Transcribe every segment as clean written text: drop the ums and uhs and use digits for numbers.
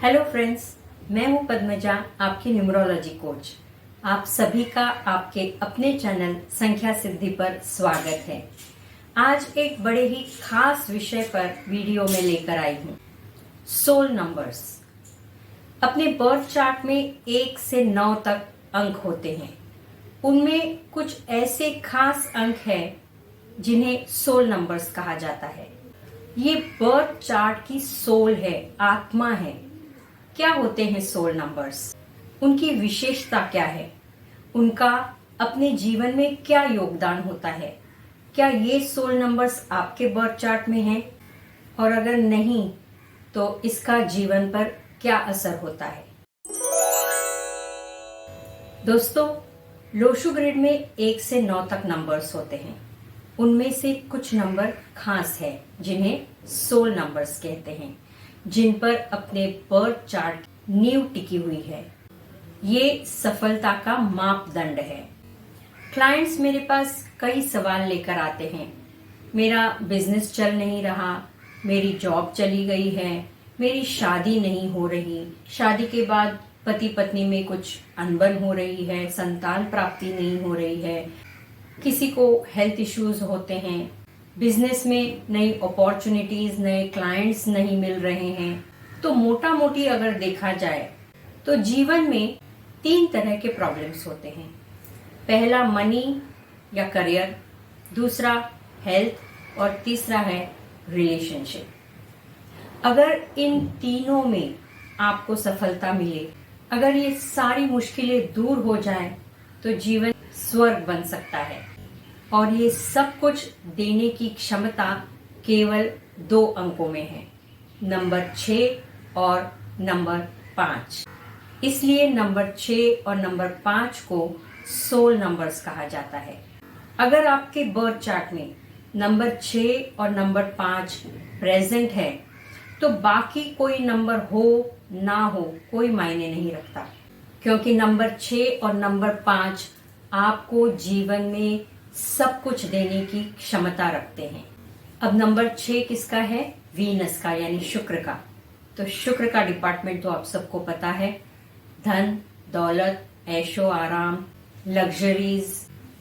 Hello friends, मैं हूं पद्मजा, आपकी न्यूमरोलॉजी कोच। आप सभी का आपके अपने चैनल संख्या सिद्धि पर स्वागत है। आज एक बड़े ही खास विषय पर वीडियो में लेकर आई हूं, सोल नंबर्स। अपने बर्थ चार्ट में 1 से 9 तक अंक होते हैं। उनमें कुछ ऐसे खास अंक हैं जिन्हें सोल नंबर्स कहा जाता है। ये बर्थ चार्ट की सोल है, आत्मा है। क्या होते हैं सोल नंबर्स? उनकी विशेषता क्या है? उनका अपने जीवन में क्या योगदान होता है? क्या ये सोल नंबर्स आपके बर्थ चार्ट में हैं? और अगर नहीं तो इसका जीवन पर क्या असर होता है? दोस्तों, लोशु ग्रिड में 1 से 9 तक नंबर्स होते हैं। उनमें से कुछ नंबर खास है जिन्हें सोल नंबर्स कहते हैं, जिन पर अपने बर्थ चार्ट नींव टिकी हुई है। ये सफलता का मापदंड है। क्लाइंट्स मेरे पास कई सवाल लेकर आते हैं। मेरा बिजनेस चल नहीं रहा, मेरी जॉब चली गई है, मेरी शादी नहीं हो रही, शादी के बाद पति पत्नी में कुछ अनबन हो रही है, संतान प्राप्ति नहीं हो रही है, किसी को हेल्थ इश्यूज होते हैं, बिजनेस में नई अपॉर्चुनिटीज, नए क्लाइंट्स नहीं मिल रहे हैं। तो मोटा मोटी अगर देखा जाए तो जीवन में 3 तरह के प्रॉब्लम्स होते हैं। पहला मनी या करियर, दूसरा हेल्थ और तीसरा है रिलेशनशिप। अगर इन तीनों में आपको सफलता मिले, अगर ये सारी मुश्किलें दूर हो जाएं, तो जीवन स्वर्ग बन सकता है। और ये सब कुछ देने की क्षमता केवल 2 अंकों में है, नंबर 6 और नंबर 5। इसलिए नंबर 6 और नंबर 5 को सोल नंबर्स कहा जाता है। अगर आपके बर्थ चार्ट में नंबर 6 और नंबर 5 प्रेजेंट है तो बाकी कोई नंबर हो ना हो कोई मायने नहीं रखता, क्योंकि नंबर 6 और नंबर 5 आपको जीवन में सब कुछ देने की क्षमता रखते हैं। अब नंबर 6 किसका है? वीनस का, यानी शुक्र का। तो शुक्र का डिपार्टमेंट तो आप सबको पता है। धन, दौलत, ऐशो आराम, लग्जरीज,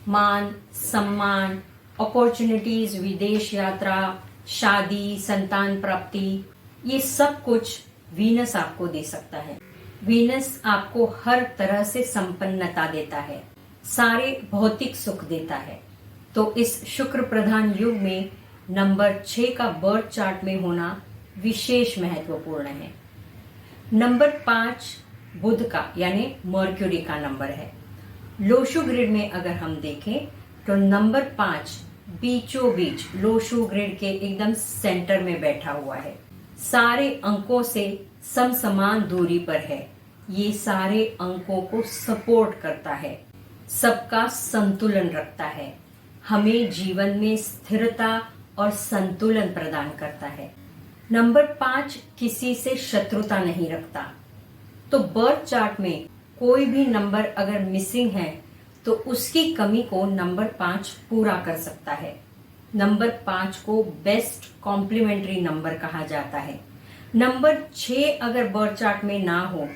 मान सम्मान, अपॉर्चुनिटीज, विदेश यात्रा, शादी, संतान प्राप्ति, ये सब कुछ वीनस आपको दे सकता है। वीनस आपको हर तरह से संपन्नता देता है, सारे भौतिक सुख देता है। तो इस शुक्र प्रधान युग में नंबर 6 का बर्थ चार्ट में होना विशेष महत्वपूर्ण है। नंबर 5 बुध का, यानी मर्क्यूरी का नंबर है। लोशु ग्रिड में अगर हम देखें तो नंबर 5 बीचों बीच लोशु ग्रिड के एकदम सेंटर में बैठा हुआ है, सारे अंकों से समसमान दूरी पर है। ये सारे अंकों को सपोर्ट करता है, सबका संतुलन रखता है, हमें जीवन में स्थिरता और संतुलन प्रदान करता है। नंबर 5 किसी से शत्रुता नहीं रखता। तो बर्थ चार्ट में कोई भी नंबर अगर मिसिंग है तो उसकी कमी को नंबर 5 पूरा कर सकता है। नंबर 5 को बेस्ट कॉम्प्लीमेंट्री नंबर कहा जाता है। नंबर 6 अगर बर्थ चार्ट में ना हो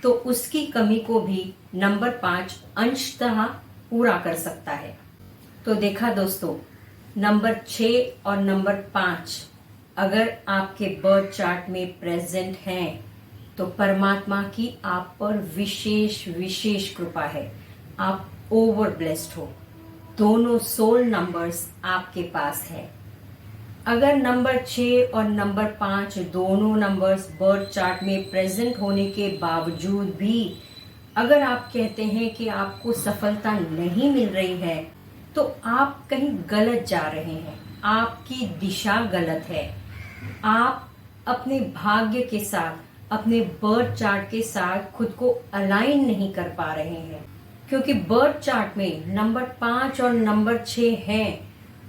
तो उसकी कमी को भी नंबर 5 अंशतः पूरा कर सकता है। तो देखा दोस्तों, नंबर 6 और नंबर 5 अगर आपके बर्थ चार्ट में प्रेजेंट हैं तो परमात्मा की आप पर विशेष विशेष कृपा है। आप ओवर ब्लेस्ड हो। दोनों सोल नंबर्स आपके पास है। अगर नंबर 6 और नंबर 5 दोनों नंबर्स बर्थ चार्ट में प्रेजेंट होने के बावजूद भी अगर आप कहते हैं कि आपको सफलता नहीं मिल रही है, तो आप कहीं गलत जा रहे हैं। आपकी दिशा गलत है। आप अपने भाग्य के साथ, अपने बर्थ चार्ट के साथ खुद को अलाइन नहीं कर पा रहे हैं, क्योंकि बर्थ चार्ट में नंबर 5 और नंबर 6 है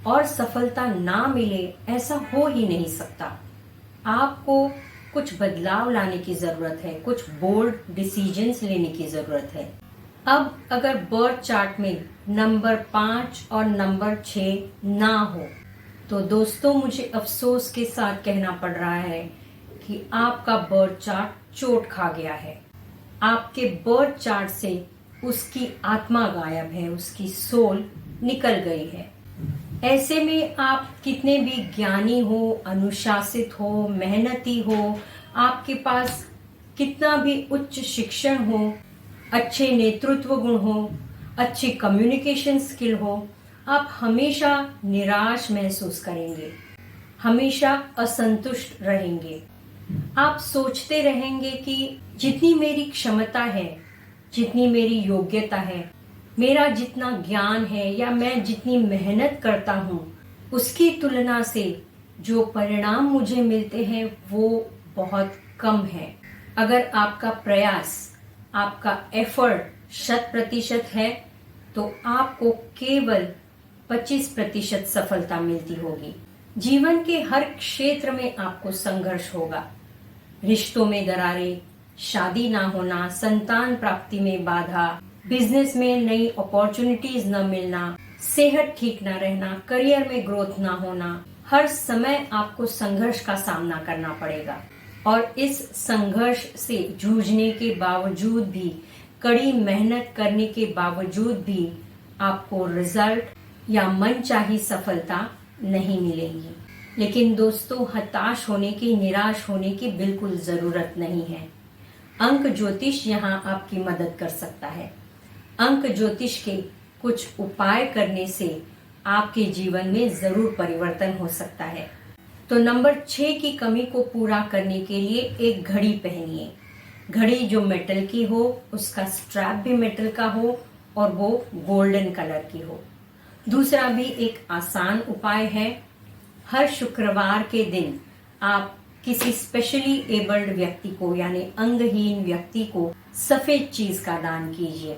और सफलता ना मिले, ऐसा हो ही नहीं सकता। आपको कुछ बदलाव लाने की जरूरत है, कुछ बोल्ड डिसीजंस लेने की जरूरत है। अब अगर बर्थ चार्ट में नंबर 5 और नंबर 6 ना हो तो दोस्तों, मुझे अफसोस के साथ कहना पड़ रहा है कि आपका बर्थ चार्ट चोट खा गया है। आपके बर्थ चार्ट से उसकी आत्मा गायब है, उसकी सोल निकल गई है। ऐसे में आप कितने भी ज्ञानी हो, अनुशासित हो, मेहनती हो, आपके पास कितना भी उच्च शिक्षण हो, अच्छे नेतृत्व गुण हो, अच्छी कम्युनिकेशन स्किल हो, आप हमेशा निराश महसूस करेंगे, हमेशा असंतुष्ट रहेंगे। आप सोचते रहेंगे कि जितनी मेरी क्षमता है, जितनी मेरी योग्यता है, मेरा जितना ज्ञान है या मैं जितनी मेहनत करता हूँ, उसकी तुलना से जो परिणाम मुझे मिलते हैं वो बहुत कम है। अगर आपका प्रयास, आपका एफर्ट 100% है तो आपको केवल 25% सफलता मिलती होगी। जीवन के हर क्षेत्र में आपको संघर्ष होगा। रिश्तों में दरारें, शादी ना होना, संतान प्राप्ति में बाधा, बिजनेस में नई अपॉर्चुनिटीज न मिलना, सेहत ठीक ना रहना, करियर में ग्रोथ ना होना, हर समय आपको संघर्ष का सामना करना पड़ेगा। और इस संघर्ष से जूझने के बावजूद भी, कड़ी मेहनत करने के बावजूद भी आपको रिजल्ट या मनचाही सफलता नहीं मिलेगी। लेकिन दोस्तों, हताश होने की, निराश होने की बिल्कुल जरूरत नहीं है। अंक ज्योतिष यहाँ आपकी मदद कर सकता है। अंक ज्योतिष के कुछ उपाय करने से आपके जीवन में जरूर परिवर्तन हो सकता है। तो नंबर 6 की कमी को पूरा करने के लिए एक घड़ी पहनिए। घड़ी जो मेटल की हो, उसका स्ट्रैप भी मेटल का हो और वो गोल्डन कलर की हो। दूसरा भी एक आसान उपाय है। हर शुक्रवार के दिन आप किसी स्पेशली एबल्ड व्यक्ति को, यानी अंगहीन व्यक्ति को, सफेद चीज का दान कीजिए।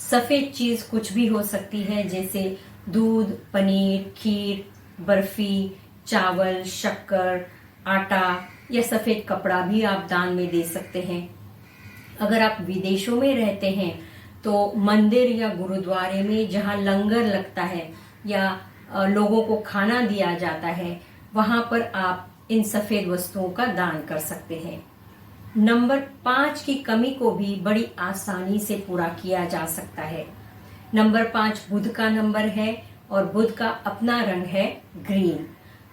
सफेद चीज कुछ भी हो सकती है, जैसे दूध, पनीर, खीर, बर्फी, चावल, शक्कर, आटा या सफेद कपड़ा भी आप दान में दे सकते हैं। अगर आप विदेशों में रहते हैं तो मंदिर या गुरुद्वारे में जहाँ लंगर लगता है या लोगों को खाना दिया जाता है, वहां पर आप इन सफेद वस्तुओं का दान कर सकते हैं। नंबर 5 की कमी को भी बड़ी आसानी से पूरा किया जा सकता है। नंबर 5 बुध का नंबर है और बुध का अपना रंग है ग्रीन।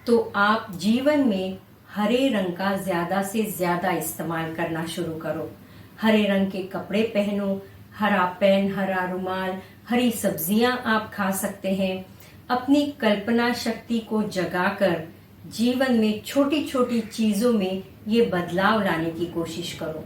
तो आप जीवन में हरे रंग का ज्यादा से ज्यादा इस्तेमाल करना शुरू करो। हरे रंग के कपड़े पहनो, हरा पेन, हरा रुमाल, हरी सब्जियां आप खा सकते हैं। अपनी कल्पना शक्ति को जगाकर जीवन में छोटी छोटी चीजों में ये बदलाव लाने की कोशिश करो।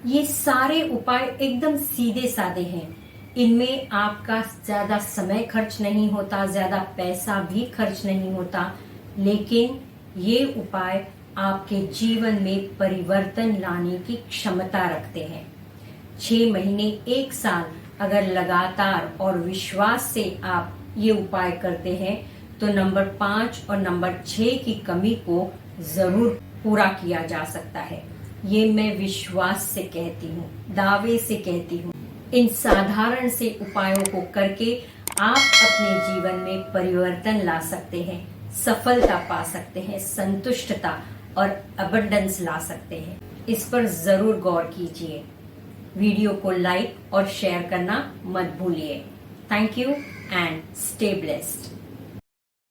ये सारे उपाय एकदम सीधे साधे हैं। इनमें आपका ज्यादा समय खर्च नहीं होता, ज्यादा पैसा भी खर्च नहीं होता, लेकिन ये उपाय आपके जीवन में परिवर्तन लाने की क्षमता रखते हैं। 6 महीने, 1 साल अगर लगातार और विश्वास से आप ये उपाय करते हैं तो नंबर 5 और नंबर 6 की कमी को जरूर पूरा किया जा सकता है। ये मैं विश्वास से कहती हूँ, दावे से कहती हूँ। इन साधारण से उपायों को करके आप अपने जीवन में परिवर्तन ला सकते हैं, सफलता पा सकते हैं, संतुष्टता और अबंडेंस ला सकते हैं। इस पर जरूर गौर कीजिए। वीडियो को लाइक और शेयर करना मत भूलिए। Thank you and stay blessed.